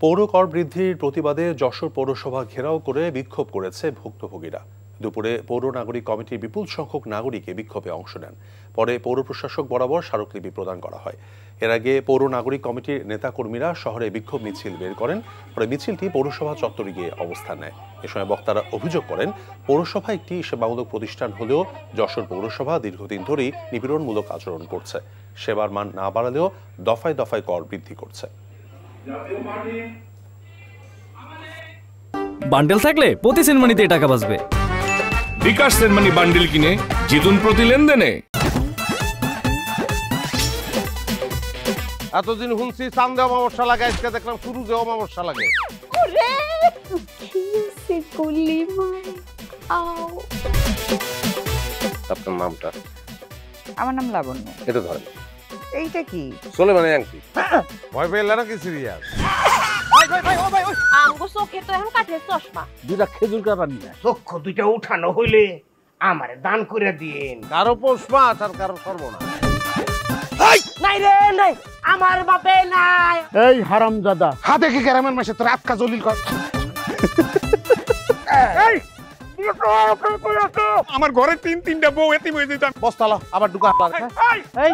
পৌর কর বৃদ্ধির প্রতিবাদে যশোর পৌরসভা ঘেরাও করে বিক্ষোভ করেছে ভুক্তভোগীরা। দুপুরে পৌর নাগরিক কমিটির বিপুল সংখ্যক নাগরিকে বিক্ষোভে অংশ নেন। পরে পৌর প্রশাসক বরাবর স্মারকলিপি প্রদান করা হয়। এর আগে পৌর নাগরিক কমিটির নেতাকর্মীরা শহরে বিক্ষোভ মিছিল বের করেন। পরে মিছিলটি পৌরসভা চত্বরে গিয়ে অবস্থান নেয়। এ সময় বক্তারা অভিযোগ করেন, পৌরসভা একটি সেবামূলক প্রতিষ্ঠান হলেও যশোর পৌরসভা দীর্ঘদিন ধরেই নিপীড়নমূলক আচরণ করছে। সেবার মান না বাড়ালেও দফায় দফায় কর বৃদ্ধি করছে। বান্ডেল থাকলে প্রতি সেনমানিতে টাকা বাঁচবে। বিকাশ সেনমানি বান্ডেল কিনে জিতুন প্রতি লেনদেনে। এতদিন শুনছি চান্দে অমাবস্যা লাগে, আজকে দেখলাম শুরুতে অমাবস্যা লাগে। আপনার নামটা? আমার নাম লাবণ্য। এটা ধরেন। এইটা কি? সোলেমানি আংটি। ভয় পেলে নাকি সিরিয়াস? আমগো চোখে তো এখন কাঠের চশমা। দুইটা খেজুর কাটা নিয়ে চক্ষু দুইটা উঠানো হইলে আমারে দান করে দিন। কারো পোষ মাছ আর কারো সর্বনাশ। নাই রে নাই, আমার বাপে নাই। এই হারামজাদা, হাতে কি গ্রামের মাসে তোর আটকা জলিল কর। আমার ঘরে তিনটা বউ এতিম হয়ে যেত। বস্তালা আবার ঢুকা। এই